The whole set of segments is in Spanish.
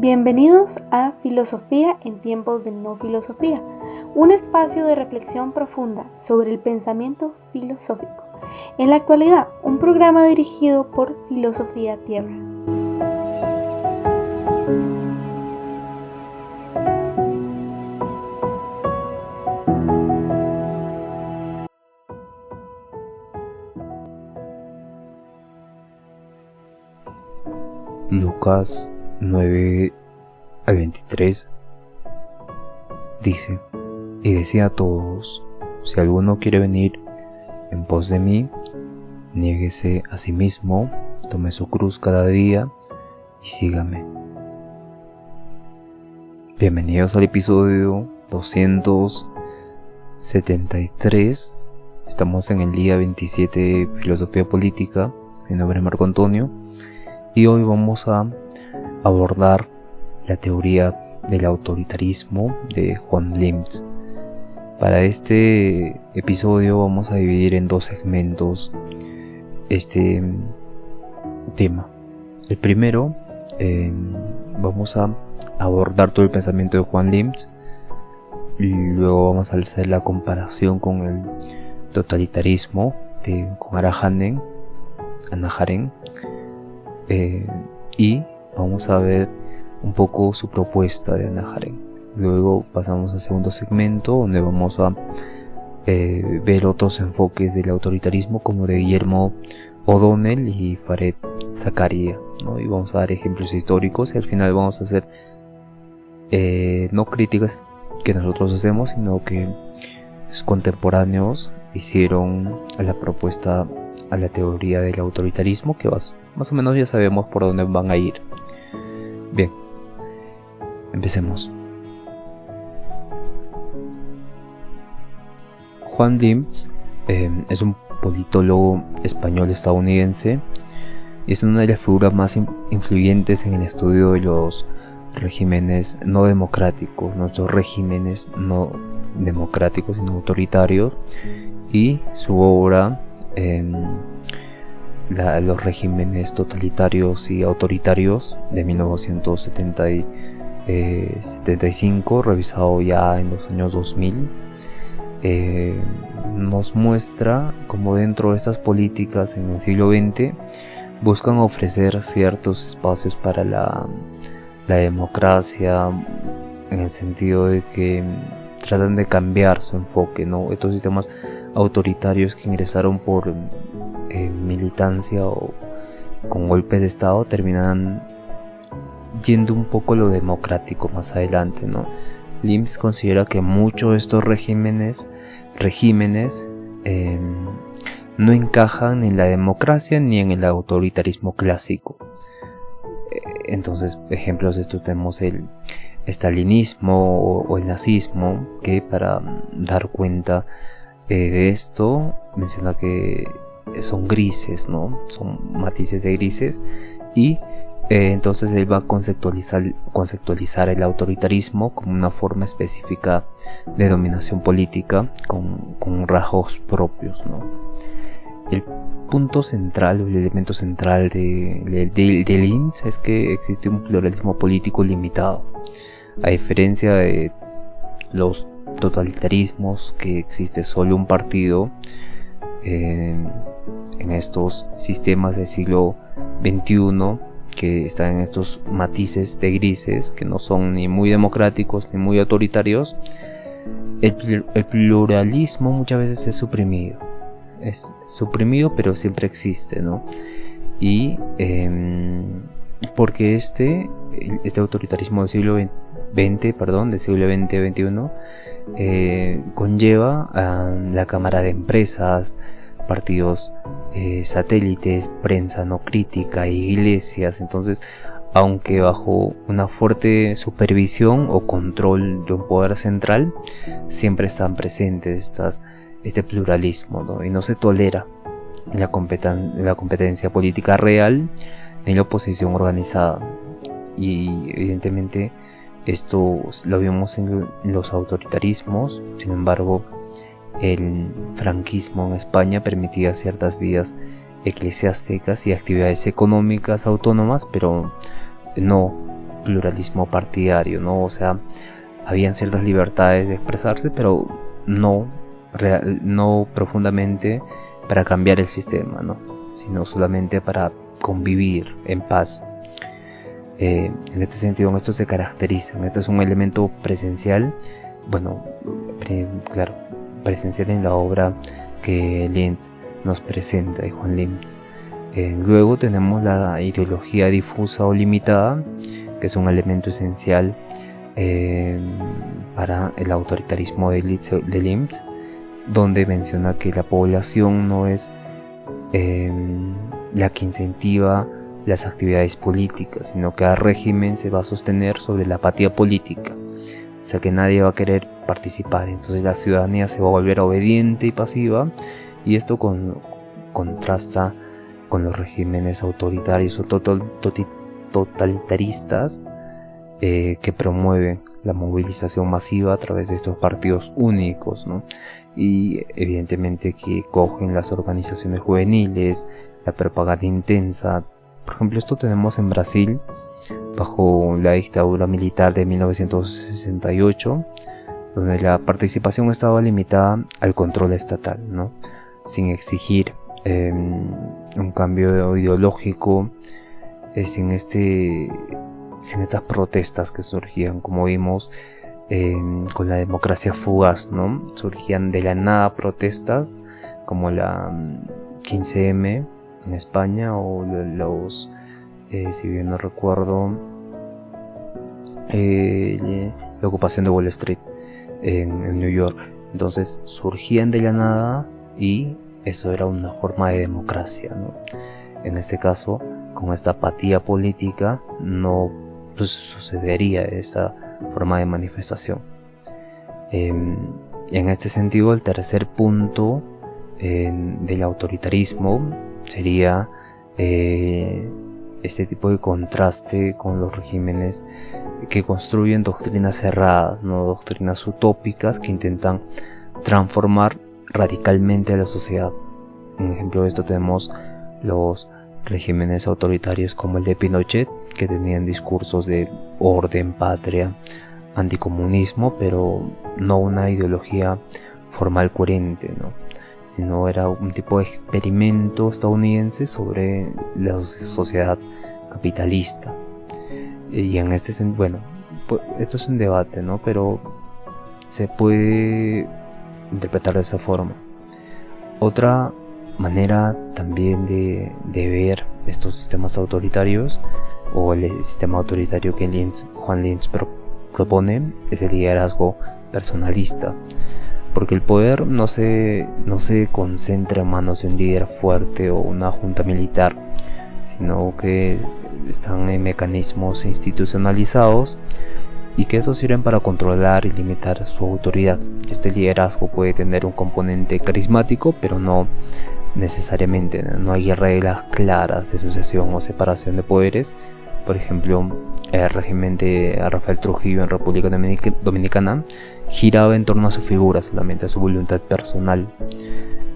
Bienvenidos a Filosofía en tiempos de no filosofía, un espacio de reflexión profunda sobre el pensamiento filosófico. En la actualidad, un programa dirigido por Filosofía Tierra. Lucas 9 al 23 dice: y decía a todos: si alguno quiere venir en pos de mí, niéguese a sí mismo, tome su cruz cada día y sígame. Bienvenidos al episodio 273. Estamos en el día 27 de Filosofía Política. Mi nombre es Marco Antonio y hoy vamos a abordar la teoría del autoritarismo de Juan Lins. Para este episodio vamos a dividir en dos segmentos este tema. El primero, vamos a abordar todo el pensamiento de Juan Lins y luego vamos a hacer la comparación con el totalitarismo con Hannah Arendt, y vamos a ver un poco su propuesta de Hannah Arendt. Luego pasamos al segundo segmento, donde vamos a ver otros enfoques del autoritarismo, como de Guillermo O'Donnell y Fareed Zakaria, ¿no? Y vamos a dar ejemplos históricos y al final vamos a hacer no críticas que nosotros hacemos, sino que sus contemporáneos hicieron a la propuesta, a la teoría del autoritarismo, que más o menos ya sabemos por dónde van a ir. Bien, empecemos. Juan Lins es un politólogo español-estadounidense y es una de las figuras más influyentes en el estudio de los regímenes no democráticos, nuestros regímenes no democráticos sino autoritarios, y su obra los regímenes totalitarios y autoritarios de 1975, revisado ya en los años 2000, nos muestra cómo dentro de estas políticas en el siglo XX buscan ofrecer ciertos espacios para la democracia, en el sentido de que tratan de cambiar su enfoque, ¿no? Estos sistemas autoritarios que ingresaron por militancia o con golpes de estado terminan yendo un poco a lo democrático más adelante, ¿no? Lins considera que muchos de estos regímenes no encajan ni en la democracia ni en el autoritarismo clásico. Entonces, ejemplos de esto tenemos el estalinismo o el nazismo, que para dar cuenta de esto menciona que son grises, ¿no? Son matices de grises, y entonces él va a conceptualizar el autoritarismo como una forma específica de dominación política con rasgos propios, ¿no? El punto central o el elemento central de Lins es que existe un pluralismo político limitado, a diferencia de los totalitarismos, que existe solo un partido. En estos sistemas del siglo XXI, que están en estos matices de grises, que no son ni muy democráticos ni muy autoritarios, el pluralismo muchas veces es suprimido, pero siempre existe, ¿no? Y porque este autoritarismo del siglo XXI conlleva a la cámara de empresas, partidos satélites, prensa no crítica, iglesias. Entonces, aunque bajo una fuerte supervisión o control de un poder central, siempre están presentes este pluralismo, ¿no? Y no se tolera la competencia política real ni la oposición organizada. Y evidentemente esto lo vimos en los autoritarismos. Sin embargo, el franquismo en España permitía ciertas vías eclesiásticas y actividades económicas autónomas, pero no pluralismo partidario, ¿no? O sea, habían ciertas libertades de expresarse, pero no profundamente para cambiar el sistema, ¿no? Sino solamente para convivir en paz. En este sentido, esto se caracteriza, esto es un elemento presencial, bueno, claro, presencial en la obra que Lintz nos presenta, y Juan Lintz. Luego tenemos la ideología difusa o limitada, que es un elemento esencial para el autoritarismo de Lintz, donde menciona que la población no es la que incentiva las actividades políticas, sino que el régimen se va a sostener sobre la apatía política, o sea que nadie va a querer participar. Entonces la ciudadanía se va a volver obediente y pasiva, y esto contrasta con los regímenes autoritarios o totalitaristas que promueven la movilización masiva a través de estos partidos únicos, ¿no? Y evidentemente que cogen las organizaciones juveniles, la propaganda intensa. Por ejemplo, esto tenemos en Brasil bajo la dictadura militar de 1968, donde la participación estaba limitada al control estatal, ¿no? Sin exigir un cambio ideológico, sin estas protestas que surgían, como vimos con la democracia fugaz, ¿no? Surgían de la nada protestas como la 15M en España, o los, si bien no recuerdo, la ocupación de Wall Street en New York. Entonces surgían de la nada, y eso era una forma de democracia, ¿no? En este caso, con esta apatía política, no sucedería esta forma de manifestación. En este sentido, el tercer punto del autoritarismo sería este tipo de contraste con los regímenes que construyen doctrinas cerradas, no doctrinas utópicas que intentan transformar radicalmente a la sociedad. Un ejemplo de esto tenemos los regímenes autoritarios como el de Pinochet, que tenían discursos de orden, patria, anticomunismo, pero no una ideología formal coherente, ¿no? Sino era un tipo de experimento estadounidense sobre la sociedad capitalista. Y en este sentido, bueno, esto es un debate, ¿no? Pero se puede interpretar de esa forma. Otra manera también de ver estos sistemas autoritarios, o el sistema autoritario que Juan Lintz propone, es el liderazgo personalista, porque el poder no se concentra en manos de un líder fuerte o una junta militar, sino que están en mecanismos institucionalizados y que esos sirven para controlar y limitar su autoridad. Este liderazgo puede tener un componente carismático, pero no necesariamente, no hay reglas claras de sucesión o separación de poderes. Por ejemplo, el régimen de Rafael Trujillo en República Dominicana giraba en torno a su figura, solamente a su voluntad personal.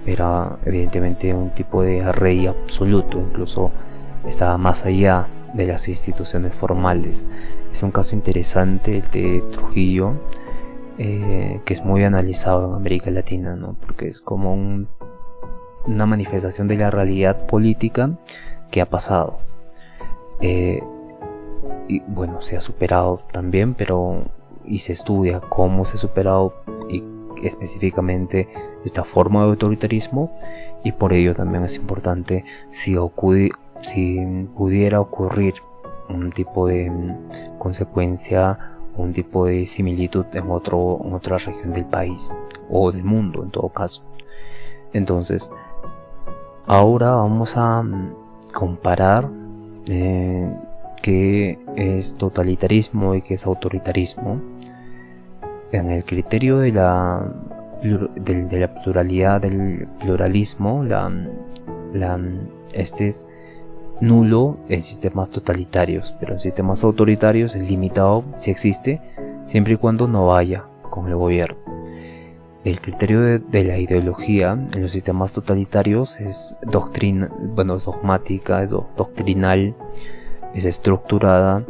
Era evidentemente un tipo de rey absoluto, incluso estaba más allá de las instituciones formales. Es un caso interesante el de Trujillo, que es muy analizado en América Latina, ¿no? Porque es como una manifestación de la realidad política que ha pasado. Y bueno, se ha superado también, y se estudia cómo se ha superado y específicamente esta forma de autoritarismo, y por ello también es importante si pudiera ocurrir un tipo de consecuencia, un tipo de similitud en otra región del país o del mundo en todo caso. Entonces, ahora vamos a comparar qué es totalitarismo y qué es autoritarismo. En el criterio de la pluralidad, del pluralismo, este es nulo en sistemas totalitarios, pero en sistemas autoritarios es limitado, si existe, siempre y cuando no vaya con el gobierno. El criterio de la ideología en los sistemas totalitarios es dogmática, es doctrinal, es estructurada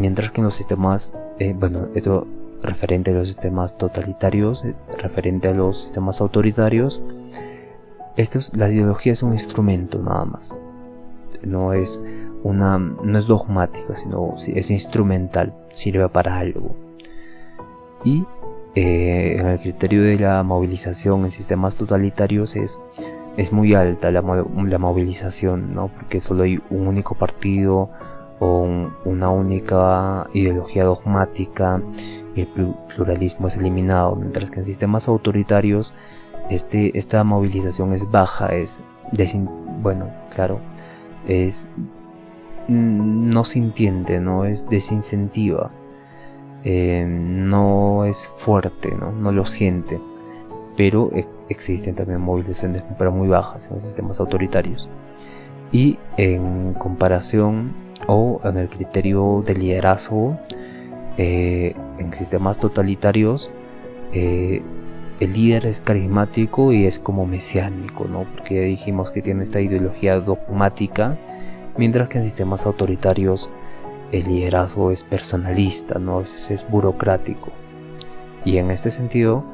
mientras que en los sistemas, esto referente a los sistemas totalitarios, referente a los sistemas autoritarios, la ideología es un instrumento nada más, no es dogmática, sino es instrumental, sirve para algo. Y en el criterio de la movilización en sistemas totalitarios es muy alta la movilización, ¿no? Porque solo hay un único partido o una única ideología dogmática y el pluralismo es eliminado, mientras que en sistemas autoritarios esta movilización es baja, no sintiente, no es desincentiva, no es fuerte, no lo siente, pero existen también movilizaciones pero muy bajas en los sistemas autoritarios. Y en comparación o en el criterio de liderazgo, en sistemas totalitarios el líder es carismático y es como mesiánico, ¿no? Porque ya dijimos que tiene esta ideología dogmática, mientras que en sistemas autoritarios el liderazgo es personalista, ¿no? A veces es burocrático. Y en este sentido,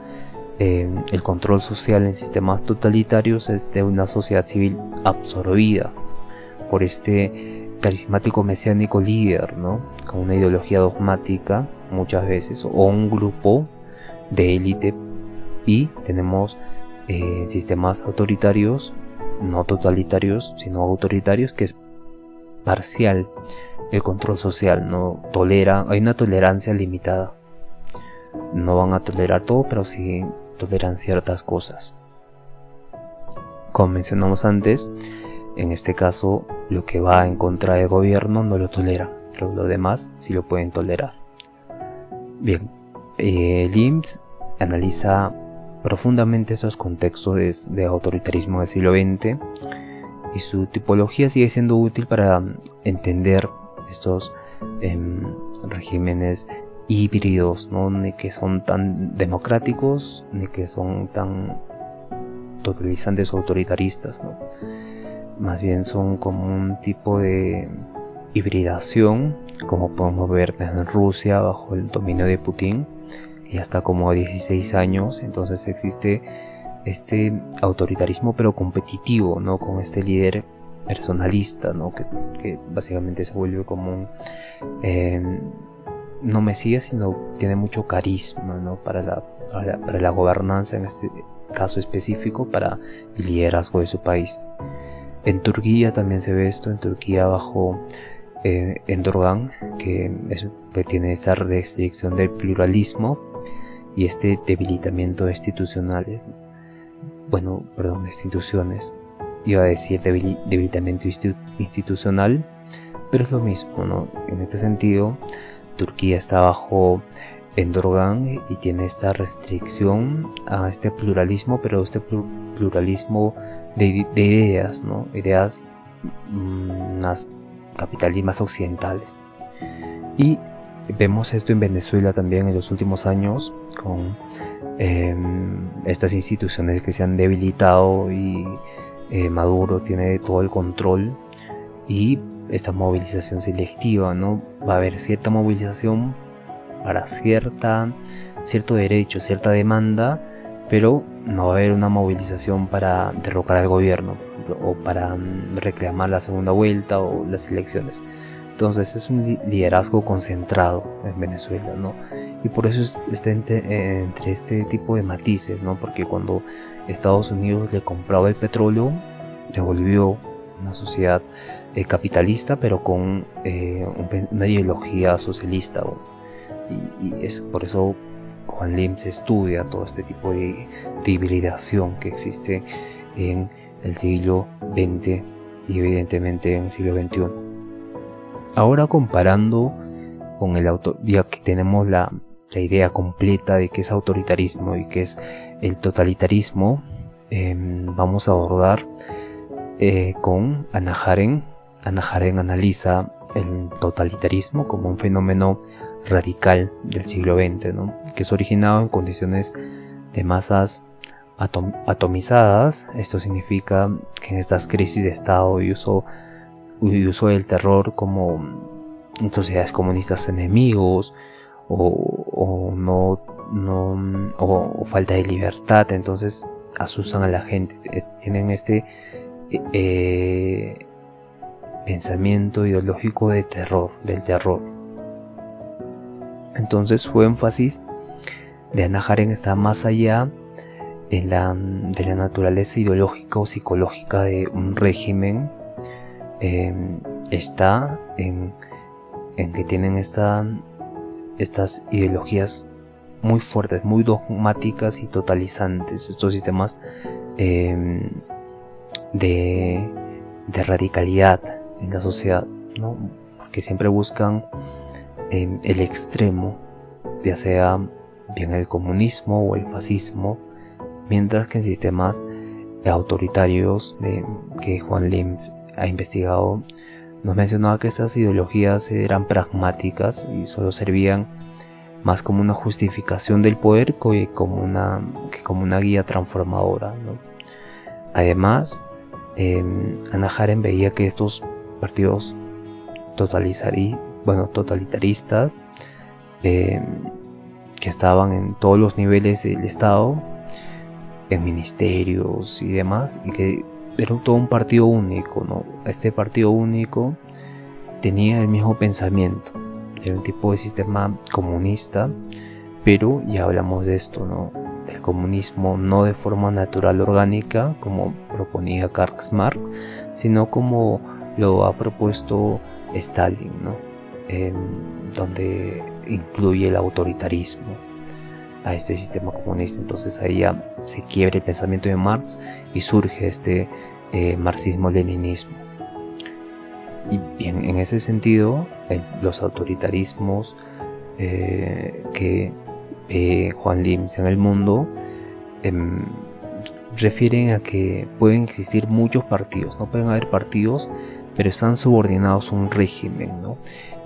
el control social en sistemas totalitarios es de una sociedad civil absorbida por este carismático mesiánico líder, ¿no? Con una ideología dogmática muchas veces, o un grupo de élite. Y tenemos sistemas autoritarios, no totalitarios, sino autoritarios, que es parcial el control social, hay una tolerancia limitada. No van a tolerar todo, pero sí toleran ciertas cosas. Como mencionamos antes, en este caso lo que va en contra del gobierno no lo tolera, pero lo demás sí lo pueden tolerar. Bien, Limbs analiza profundamente estos contextos de autoritarismo del siglo XX y su tipología sigue siendo útil para entender estos regímenes híbridos, ¿no? Ni que son tan democráticos ni que son tan totalizantes o autoritaristas, ¿no? Más bien son como un tipo de hibridación, como podemos ver en Rusia bajo el dominio de Putin, y hasta como 16 años. Entonces existe este autoritarismo pero competitivo, ¿no? Con este líder personalista, ¿no? Que básicamente se vuelve como un no mesías, sino tiene mucho carisma, ¿no? para la gobernanza, en este caso específico, para el liderazgo de su país. En Turquía también se ve esto, en Turquía bajo Erdogan, que tiene esta restricción del pluralismo y este debilitamiento de instituciones. Iba a decir debilitamiento institucional, pero es lo mismo, ¿no? En este sentido, Turquía está bajo Erdogan y tiene esta restricción a este pluralismo, pero este pluralismo de ideas, ¿no? Ideas más capitalistas, más occidentales. Y vemos esto en Venezuela también en los últimos años, con estas instituciones que se han debilitado y Maduro tiene todo el control, y esta movilización selectiva, ¿no? Va a haber cierta movilización para cierto derecho, cierta demanda, pero no va a haber una movilización para derrocar al gobierno, por ejemplo, o para reclamar la segunda vuelta o las elecciones. Entonces es un liderazgo concentrado en Venezuela, ¿no? Y por eso está entre este tipo de matices, ¿no? Porque cuando Estados Unidos le compraba el petróleo, se volvió una sociedad capitalista, pero con una ideología socialista, y es por eso Juan Limbs estudia todo este tipo de hibridación que existe en el siglo XX y evidentemente en el siglo XXI. Ahora, comparando con el ya que tenemos la idea completa de qué es autoritarismo y qué es el totalitarismo, vamos a abordar con Hannah Arendt. Hannah Arendt analiza el totalitarismo como un fenómeno radical del siglo XX, ¿no? Que es originado en condiciones de masas atomizadas. Esto significa que en estas crisis de Estado y uso del terror como sociedades comunistas enemigos o falta de libertad. Entonces asustan a la gente, tienen este pensamiento ideológico del terror. Entonces su énfasis de Hannah Arendt está más allá de la naturaleza ideológica o psicológica de un régimen. Está en que tienen estas ideologías muy fuertes, muy dogmáticas y totalizantes, estos sistemas de radicalidad en la sociedad, ¿no? Que siempre buscan el extremo, ya sea bien el comunismo o el fascismo, mientras que en sistemas autoritarios que Juan Lims ha investigado, nos mencionaba que estas ideologías eran pragmáticas y solo servían más como una justificación del poder que como una guía transformadora, ¿no? Además, Hannah Arendt veía que estos partidos totalitaristas que estaban en todos los niveles del Estado, en ministerios y demás, y que era todo un partido único, ¿no? Este partido único tenía el mismo pensamiento, era un tipo de sistema comunista, pero ya hablamos de esto, ¿no? El comunismo no de forma natural orgánica, como proponía Karl Marx, sino como lo ha propuesto Stalin, ¿no? Donde incluye el autoritarismo a este sistema comunista. Entonces ahí ya se quiebra el pensamiento de Marx y surge este marxismo-leninismo. Y bien, en ese sentido, los autoritarismos que Juan Lims en el mundo refieren a que pueden existir muchos partidos, no pueden haber partidos, pero están subordinados a un régimen, ¿no?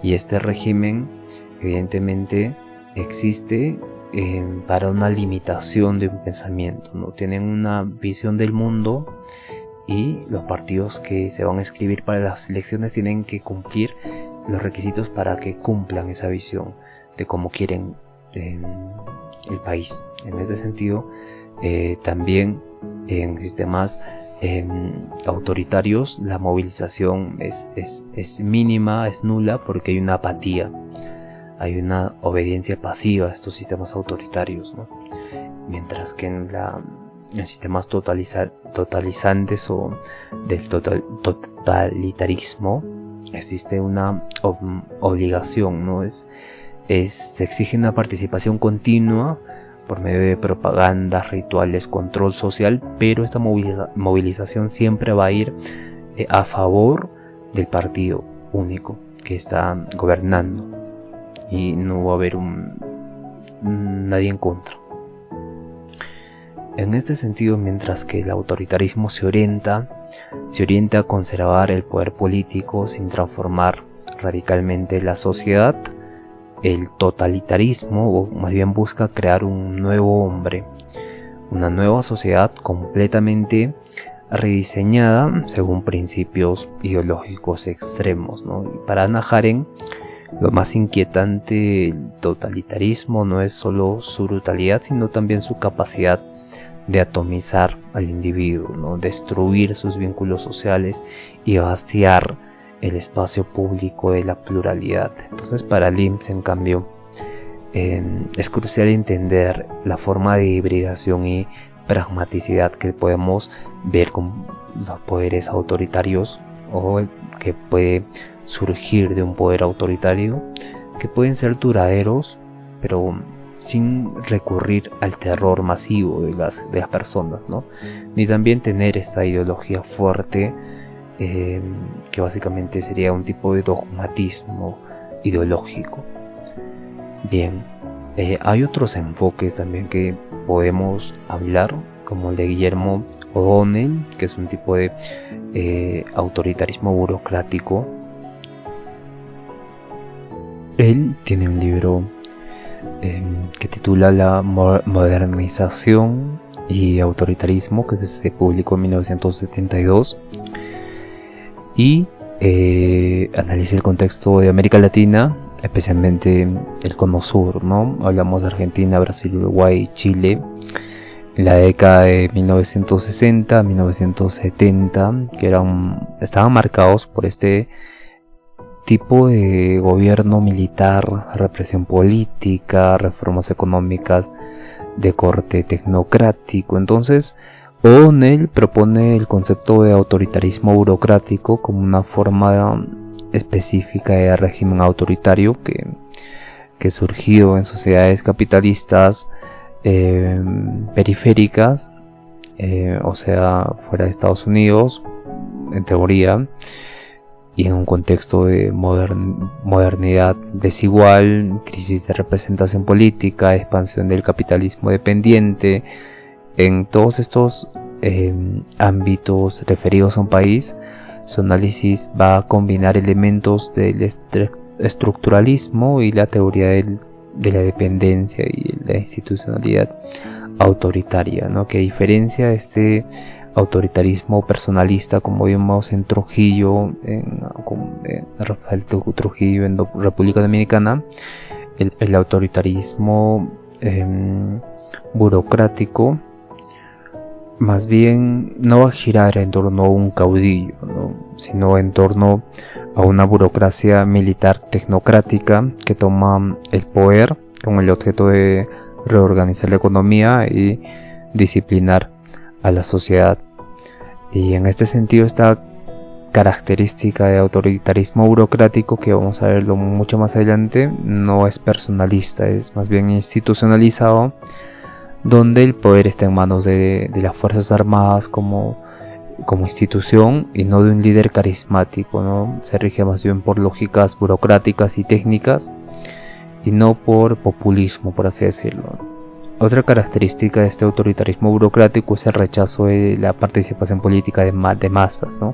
Y este régimen evidentemente existe para una limitación de un pensamiento, ¿no? Tienen una visión del mundo y los partidos que se van a escribir para las elecciones tienen que cumplir los requisitos para que cumplan esa visión de cómo quieren el país. En este sentido, también en sistemas autoritarios la movilización es mínima, es nula, porque hay una apatía, hay una obediencia pasiva a estos sistemas autoritarios, ¿no? Mientras que en sistemas totalizantes o del totalitarismo existe una obligación, ¿no? Se exige una participación continua por medio de propaganda, rituales, control social, pero esta movilización siempre va a ir a favor del partido único que está gobernando y no va a haber nadie en contra. En este sentido, mientras que el autoritarismo se orienta a conservar el poder político sin transformar radicalmente la sociedad, el totalitarismo, o más bien, busca crear un nuevo hombre, una nueva sociedad completamente rediseñada según principios ideológicos extremos, ¿no? Y para Hannah Arendt, lo más inquietante del totalitarismo no es solo su brutalidad, sino también su capacidad de atomizar al individuo, ¿no? Destruir sus vínculos sociales y vaciar el espacio público de la pluralidad. Entonces, para Lims, en cambio, es crucial entender la forma de hibridación y pragmaticidad que podemos ver con los poderes autoritarios, o que puede surgir de un poder autoritario, que pueden ser duraderos, pero sin recurrir al terror masivo de las personas, ¿no? Ni también tener esta ideología fuerte, que básicamente sería un tipo de dogmatismo ideológico. Bien, hay otros enfoques también que podemos hablar, como el de Guillermo O'Donnell, que es un tipo de autoritarismo burocrático. Él tiene un libro que titula La modernización y autoritarismo, que se publicó en 1972, y analice el contexto de América Latina, especialmente el cono sur, ¿no? Hablamos de Argentina, Brasil, Uruguay, Chile, en la década de 1960, 1970, que estaban marcados por este tipo de gobierno militar, represión política, reformas económicas de corte tecnocrático. Entonces, O'Donnell propone el concepto de autoritarismo burocrático como una forma específica de régimen autoritario que surgió en sociedades capitalistas periféricas, o sea, fuera de Estados Unidos, en teoría, y en un contexto de modernidad desigual, crisis de representación política, expansión del capitalismo dependiente. En todos estos ámbitos referidos a un país, su análisis va a combinar elementos del estructuralismo y la teoría de la dependencia y la institucionalidad autoritaria, ¿no? Que diferencia de este autoritarismo personalista, como vimos en Trujillo, en Rafael Trujillo en República Dominicana, el autoritarismo burocrático más bien no va a girar en torno a un caudillo, ¿no? Sino en torno a una burocracia militar tecnocrática que toma el poder con el objeto de reorganizar la economía y disciplinar a la sociedad. Y en este sentido, esta característica de autoritarismo burocrático, que vamos a verlo mucho más adelante, no es personalista, es más bien institucionalizado, donde el poder está en manos de las Fuerzas Armadas como institución y no de un líder carismático, ¿no? Se rige más bien por lógicas burocráticas y técnicas y no por populismo, por así decirlo. Otra característica de este autoritarismo burocrático es el rechazo de la participación política de masas, ¿no?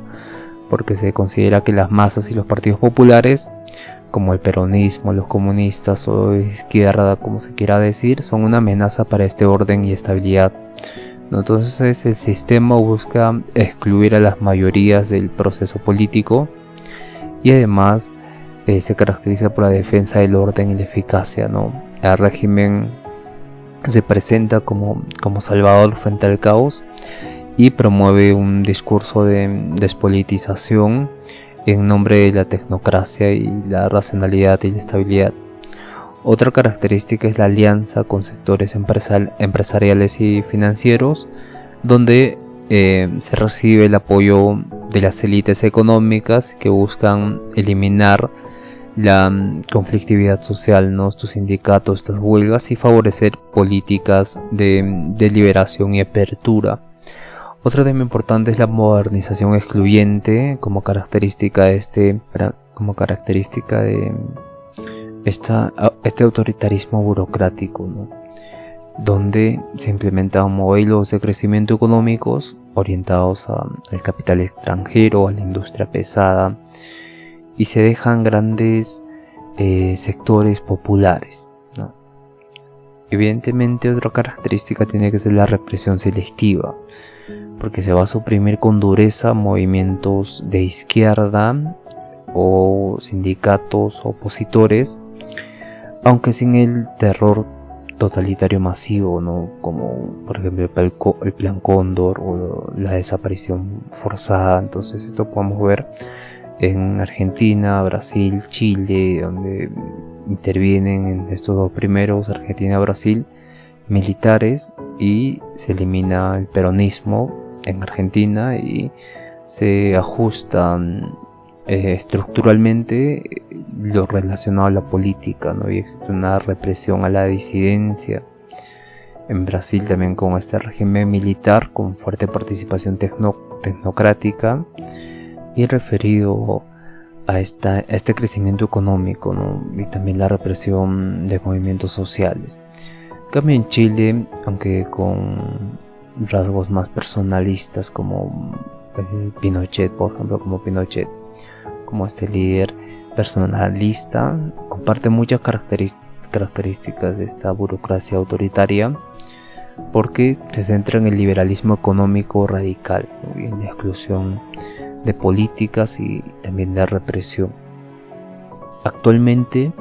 Porque se considera que las masas y los partidos populares, como el peronismo, los comunistas o izquierda, como se quiera decir, son una amenaza para este orden y estabilidad, ¿no? Entonces el sistema busca excluir a las mayorías del proceso político y además se caracteriza por la defensa del orden y la eficacia, ¿no? El régimen se presenta como salvador frente al caos y promueve un discurso de despolitización en nombre de la tecnocracia y la racionalidad y la estabilidad. Otra característica es la alianza con sectores empresariales y financieros, donde se recibe el apoyo de las élites económicas que buscan eliminar la conflictividad social, ¿no? Estos sindicatos, estas huelgas, y favorecer políticas de liberación y apertura. Otro tema importante es la modernización excluyente como característica de este autoritarismo burocrático, ¿no? Donde se implementan modelos de crecimiento económicos orientados al capital extranjero, a la industria pesada, y se dejan grandes sectores populares, ¿no? Evidentemente, otra característica tiene que ser la represión selectiva, porque se va a suprimir con dureza movimientos de izquierda o sindicatos opositores, aunque sin el terror totalitario masivo, ¿no? Como por ejemplo el Plan Cóndor o la desaparición forzada. Entonces esto podemos ver en Argentina, Brasil, Chile, donde intervienen en estos dos primeros, Argentina y Brasil, militares, y se elimina el peronismo en Argentina y se ajustan estructuralmente lo relacionado a la política, ¿no? Y existe una represión a la disidencia. En Brasil también con este régimen militar con fuerte participación tecnocrática y referido a este crecimiento económico, ¿no? Y también la represión de movimientos sociales. En cambio en Chile, aunque con rasgos más personalistas como Pinochet, por ejemplo, como este líder personalista, comparte muchas características de esta burocracia autoritaria, porque se centra en el liberalismo económico radical, ¿no? Y en la exclusión de políticas y también de represión. Actualmente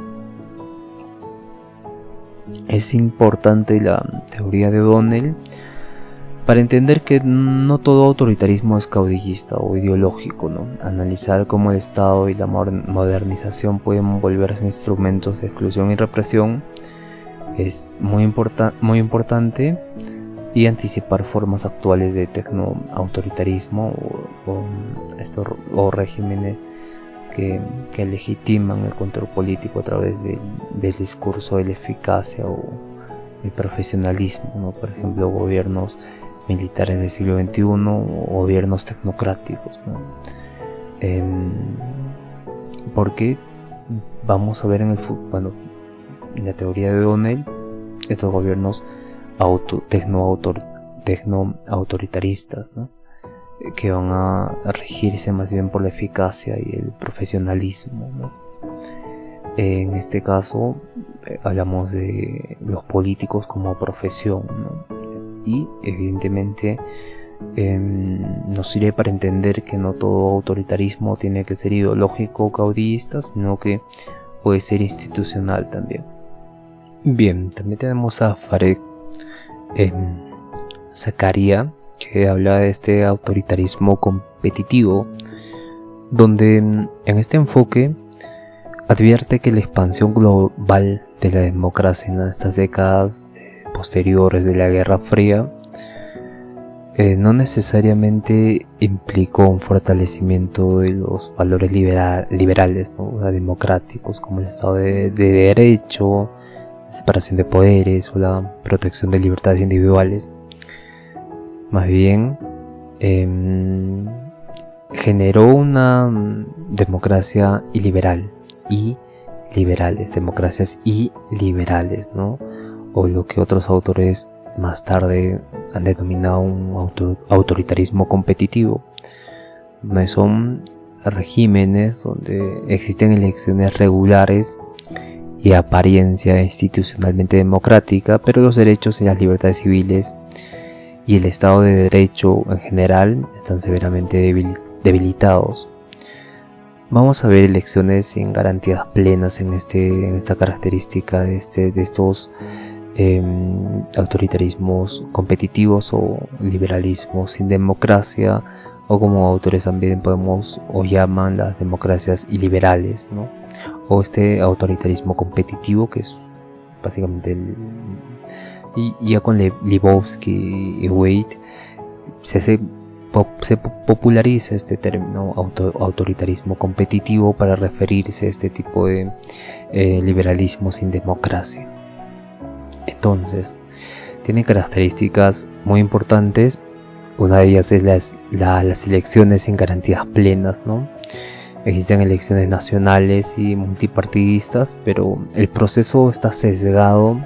es importante la teoría de O'Donnell para entender que no todo autoritarismo es caudillista o ideológico, ¿no? Analizar cómo el Estado y la modernización pueden volverse instrumentos de exclusión y represión es muy importante, y anticipar formas actuales de tecnoautoritarismo o regímenes que legitiman el control político a través del discurso de la eficacia o el profesionalismo, ¿no? Por ejemplo, gobiernos militares del siglo XXI o gobiernos tecnocráticos, ¿no? Porque vamos a ver en la teoría de O'Donnell, estos gobiernos tecnoautoritaristas, ¿no? Que van a regirse más bien por la eficacia y el profesionalismo, ¿no? En este caso hablamos de los políticos como profesión, ¿no? Y evidentemente nos sirve para entender que no todo autoritarismo tiene que ser ideológico o caudillista, sino que puede ser institucional también. Bien, también tenemos a Farek Zakaria, que habla de este autoritarismo competitivo, donde en este enfoque advierte que la expansión global de la democracia en estas décadas posteriores de la Guerra Fría no necesariamente implicó un fortalecimiento de los valores liberales, ¿no? Democráticos, como el Estado de Derecho, la separación de poderes o la protección de libertades individuales. Más bien generó una democracia democracias iliberales, ¿no? O lo que otros autores más tarde han denominado un autoritarismo competitivo, donde son regímenes donde existen elecciones regulares y apariencia institucionalmente democrática, pero los derechos y las libertades civiles y el Estado de Derecho en general están severamente debilitados. Vamos a ver elecciones sin garantías plenas en esta característica de estos autoritarismos competitivos o liberalismos sin democracia, o como autores también podemos o llaman las democracias iliberales, ¿no? O este autoritarismo competitivo, que es básicamente y ya con Lebowski y Wade se populariza este término autoritarismo competitivo para referirse a este tipo de liberalismo sin democracia. Entonces, tiene características muy importantes. Una de ellas es las elecciones sin garantías plenas, ¿no? Existen elecciones nacionales y multipartidistas, pero el proceso está sesgado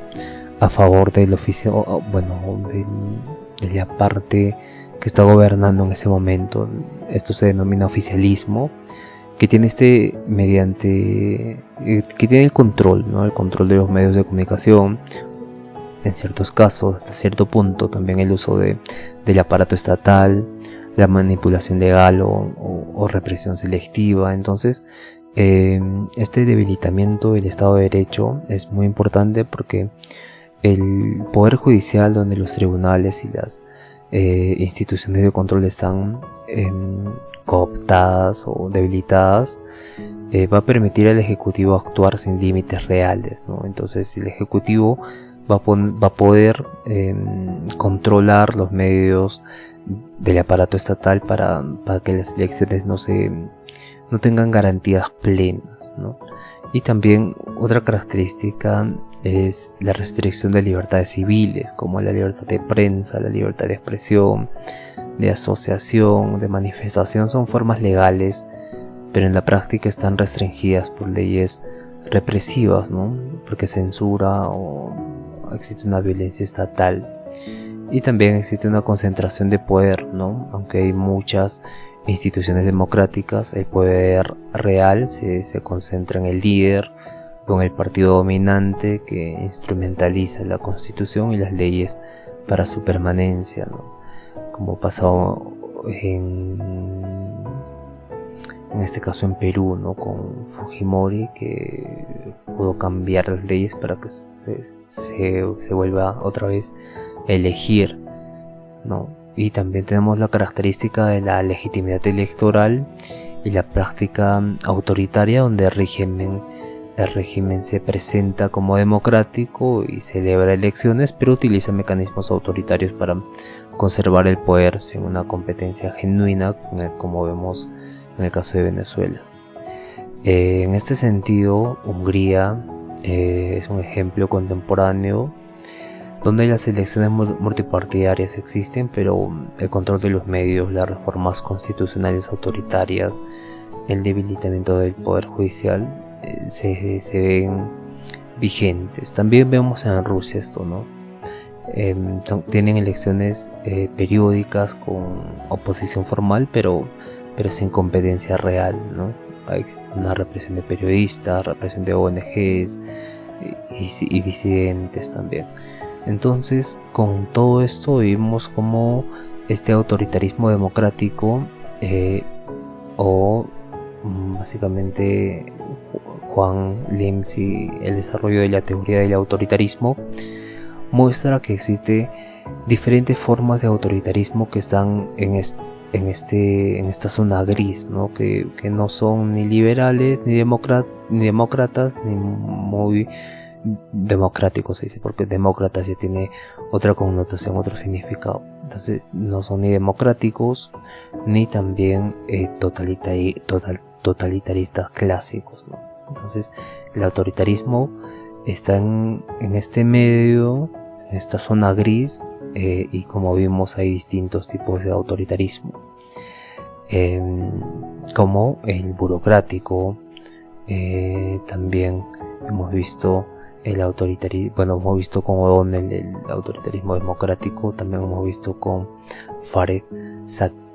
a favor del oficio, de la parte que está gobernando en ese momento. Esto se denomina oficialismo, que tiene que tiene el control, ¿no? El control de los medios de comunicación. En ciertos casos, hasta cierto punto, también el uso del aparato estatal, la manipulación legal o represión selectiva. Entonces, este debilitamiento del Estado de Derecho es muy importante, porque el Poder Judicial, donde los tribunales y las instituciones de control están cooptadas o debilitadas, va a permitir al Ejecutivo actuar sin límites reales, ¿no? Entonces, el Ejecutivo va a poder controlar los medios del aparato estatal para que las elecciones no tengan garantías plenas, ¿no? Y también otra característica es la restricción de libertades civiles, como la libertad de prensa, la libertad de expresión, de asociación, de manifestación. Son formas legales, pero en la práctica están restringidas por leyes represivas, ¿no? Porque censura o existe una violencia estatal. Y también existe una concentración de poder, ¿no? Aunque hay muchas instituciones democráticas, el poder real se concentra en el líder o en el partido dominante, que instrumentaliza la Constitución y las leyes para su permanencia, ¿no? Como pasó en este caso en Perú, ¿no? Con Fujimori, que pudo cambiar las leyes para que se vuelva otra vez a elegir, ¿no? Y también tenemos la característica de la legitimidad electoral y la práctica autoritaria, donde el régimen se presenta como democrático y celebra elecciones, pero utiliza mecanismos autoritarios para conservar el poder sin una competencia genuina, como vemos en el caso de Venezuela. En este sentido, Hungría es un ejemplo contemporáneo donde las elecciones multipartidarias existen, pero el control de los medios, las reformas constitucionales autoritarias, el debilitamiento del poder judicial se ven vigentes. También vemos en Rusia esto, ¿no? Tienen elecciones periódicas con oposición formal, pero sin competencia real, ¿no? Hay una represión de periodistas, represión de ONGs y disidentes también. Entonces, con todo esto vimos como este autoritarismo democrático o básicamente Juan Lims y el desarrollo de la teoría del autoritarismo muestra que existe diferentes formas de autoritarismo que están en esta zona gris, ¿no? Que no son ni liberales ni demócratas ni muy democráticos, se dice, porque demócrata ya tiene otra connotación, otro significado. Entonces no son ni democráticos ni también totalitaristas clásicos, ¿no? Entonces el autoritarismo está en este medio, en esta zona gris, y como vimos hay distintos tipos de autoritarismo, como el burocrático. También hemos visto el autoritarismo, hemos visto con O'Donnell el autoritarismo democrático, también hemos visto con Fareed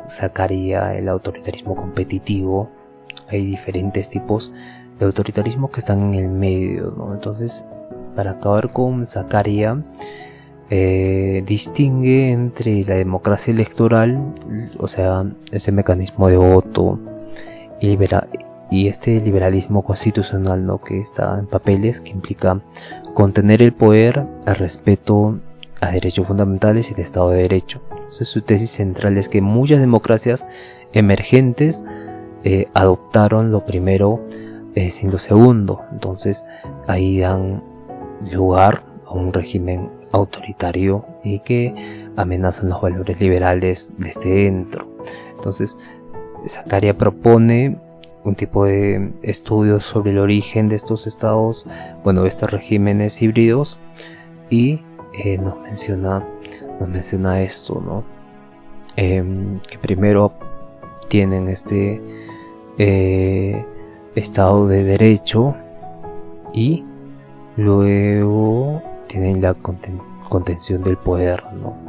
Zakaria el autoritarismo competitivo. Hay diferentes tipos de autoritarismo que están en el medio, ¿no? Entonces, para acabar con Zakaria, distingue entre la democracia electoral, o sea, ese mecanismo de voto, y este liberalismo constitucional, ¿no? Que está en papeles, que implica contener el poder, el respeto a derechos fundamentales y el Estado de Derecho. Entonces, su tesis central es que muchas democracias emergentes adoptaron lo primero sin lo segundo. Entonces ahí dan lugar a un régimen autoritario y que amenazan los valores liberales desde dentro. Entonces Zakaria propone un tipo de estudios sobre el origen de estos estados, de estos regímenes híbridos, y nos menciona esto, ¿no? Que primero tienen este Estado de Derecho y luego tienen la contención del poder, ¿no?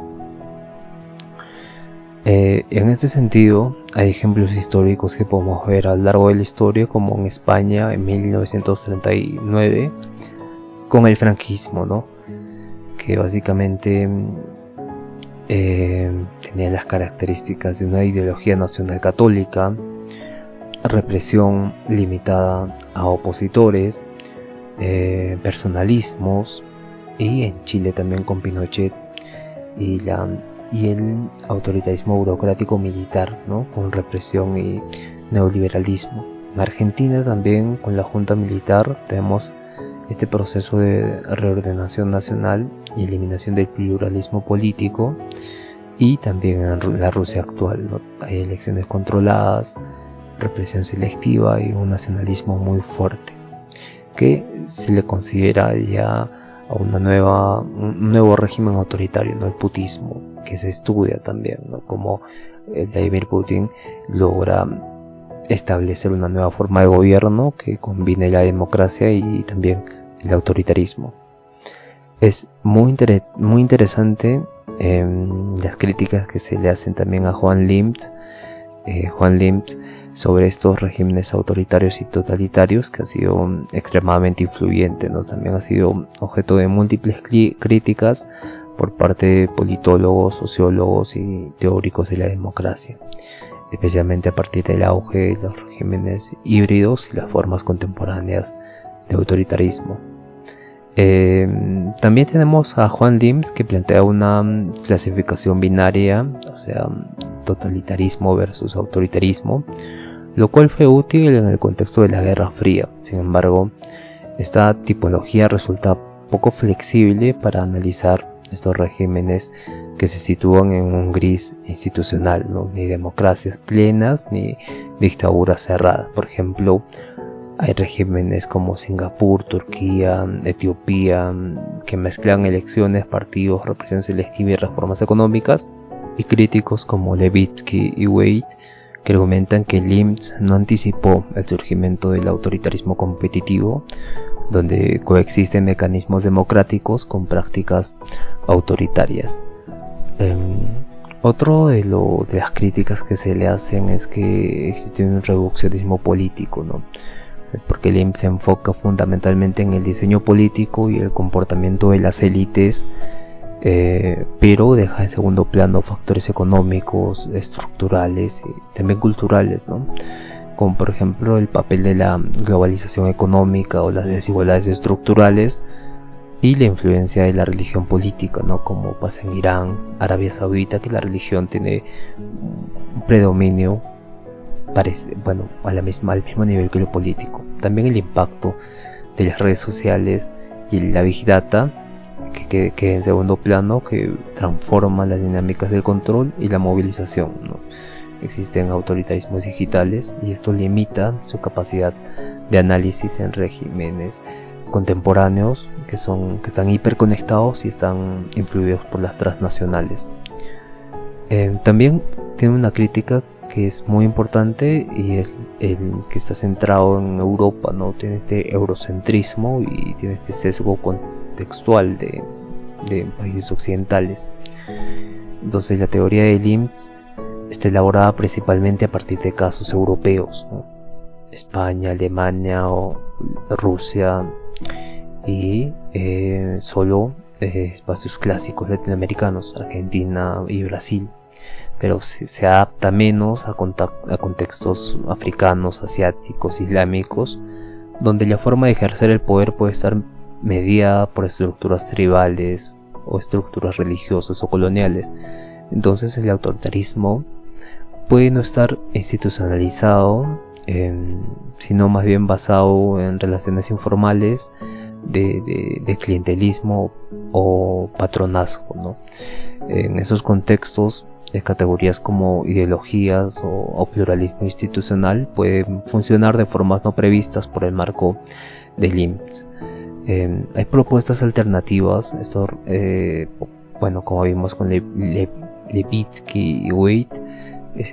En este sentido, hay ejemplos históricos que podemos ver a lo largo de la historia, como en España en 1939 con el franquismo, ¿no? Que básicamente tenía las características de una ideología nacional católica, represión limitada a opositores, personalismos, y en Chile también con Pinochet y el autoritarismo burocrático militar, ¿no? Con represión y neoliberalismo. En Argentina también, con la junta militar, tenemos este proceso de reordenación nacional y eliminación del pluralismo político, y también en la Rusia actual, ¿no? Hay elecciones controladas, represión selectiva y un nacionalismo muy fuerte, que se le considera ya a un nuevo régimen autoritario, ¿no? El putismo, que se estudia también, ¿no? Como Vladimir Putin logra establecer una nueva forma de gobierno que combine la democracia y también el autoritarismo. Es muy interesante las críticas que se le hacen también a Juan Lims sobre estos regímenes autoritarios y totalitarios, que ha sido extremadamente influyente, ¿no? También ha sido objeto de múltiples críticas por parte de politólogos, sociólogos y teóricos de la democracia. especialmente a partir del auge de los regímenes híbridos y las formas contemporáneas de autoritarismo. También tenemos a Juan Lims, que plantea una clasificación binaria, o sea, totalitarismo versus autoritarismo, lo cual fue útil en el contexto de la Guerra Fría. Sin embargo, esta tipología resulta poco flexible para analizar estos regímenes que se sitúan en un gris institucional, ¿no? Ni democracias plenas ni dictaduras cerradas. Por ejemplo, hay regímenes como Singapur, Turquía, Etiopía, que mezclan elecciones, partidos, represión selectiva y reformas económicas, y críticos como Levitsky y Wade, que argumentan que Lims no anticipó el surgimiento del autoritarismo competitivo, donde coexisten mecanismos democráticos con prácticas autoritarias. Otro de las críticas que se le hacen es que existe un reduccionismo político, ¿no? Porque Lims se enfoca fundamentalmente en el diseño político y el comportamiento de las élites, pero deja en segundo plano factores económicos, estructurales y también culturales, ¿no? Como por ejemplo el papel de la globalización económica o las desigualdades estructurales y la influencia de la religión política, ¿no? Como pasa en Irán, Arabia Saudita, que la religión tiene un predominio al mismo nivel que lo político. También el impacto de las redes sociales y la Big Data, que en segundo plano, que transforma las dinámicas del control y la movilización, ¿no? Existen autoritarismos digitales y esto limita su capacidad de análisis en regímenes contemporáneos que están hiperconectados y están influidos por las transnacionales. También tiene una crítica que es muy importante y es el que está centrado en Europa, ¿no? Tiene este eurocentrismo y tiene este sesgo contextual de países occidentales. Entonces la teoría de Lims está elaborada principalmente a partir de casos europeos, ¿no? España, Alemania o Rusia, y solo espacios clásicos latinoamericanos, Argentina y Brasil, pero se adapta menos a contextos africanos, asiáticos, islámicos, donde la forma de ejercer el poder puede estar mediada por estructuras tribales o estructuras religiosas o coloniales. Entonces el autoritarismo puede no estar institucionalizado, sino más bien basado en relaciones informales de clientelismo o patronazgo, ¿no? En esos contextos, categorías como ideologías o pluralismo institucional pueden funcionar de formas no previstas por el marco de Lims. Hay propuestas alternativas, como vimos con Levitsky y Wade,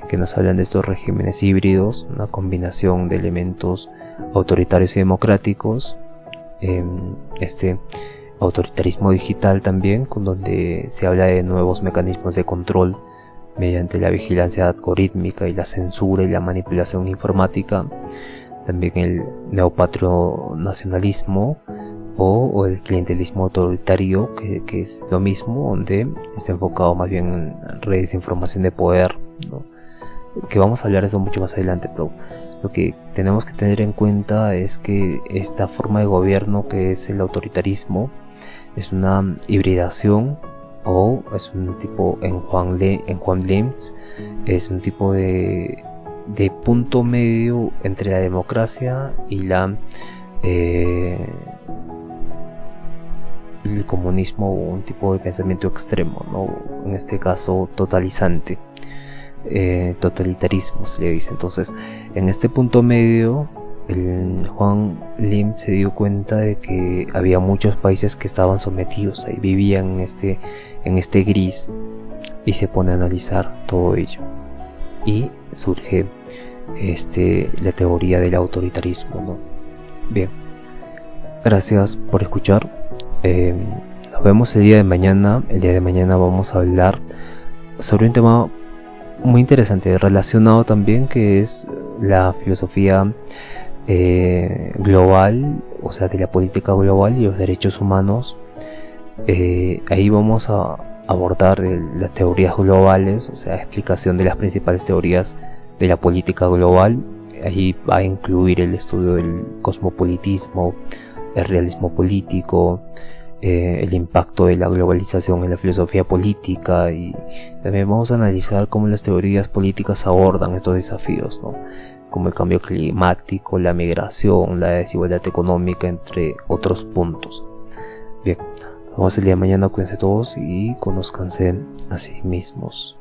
que nos hablan de estos regímenes híbridos, una combinación de elementos autoritarios y democráticos, este autoritarismo digital también, con donde se habla de nuevos mecanismos de control mediante la vigilancia algorítmica y la censura y la manipulación informática, también el neopatrionacionalismo o el clientelismo autoritario, que es lo mismo, donde está enfocado más bien en redes de información de poder, ¿no? Que vamos a hablar de eso mucho más adelante, pero lo que tenemos que tener en cuenta es que esta forma de gobierno, que es el autoritarismo, es una hibridación, o es un tipo, en Juan Lims, es un tipo de punto medio entre la democracia y el comunismo, o un tipo de pensamiento extremo, ¿no? En este caso totalizante, totalitarismo se le dice. Entonces, en este punto medio, Juan Lims se dio cuenta de que había muchos países que estaban sometidos y vivían en este gris, y se pone a analizar todo ello y surge la teoría del autoritarismo, ¿no? Bien, gracias por escuchar. Nos vemos el día de mañana. El día de mañana vamos a hablar sobre un tema muy interesante relacionado también, que es la filosofía global, o sea, de la política global y los derechos humanos. Ahí vamos a abordar las teorías globales, o sea, explicación de las principales teorías de la política global. Ahí va a incluir el estudio del cosmopolitismo, el realismo político, el impacto de la globalización en la filosofía política, y también vamos a analizar cómo las teorías políticas abordan estos desafíos, ¿no? Como el cambio climático, la migración, la desigualdad económica, entre otros puntos. Bien, nos vemos el día de mañana, cuídense todos y conózcanse a sí mismos.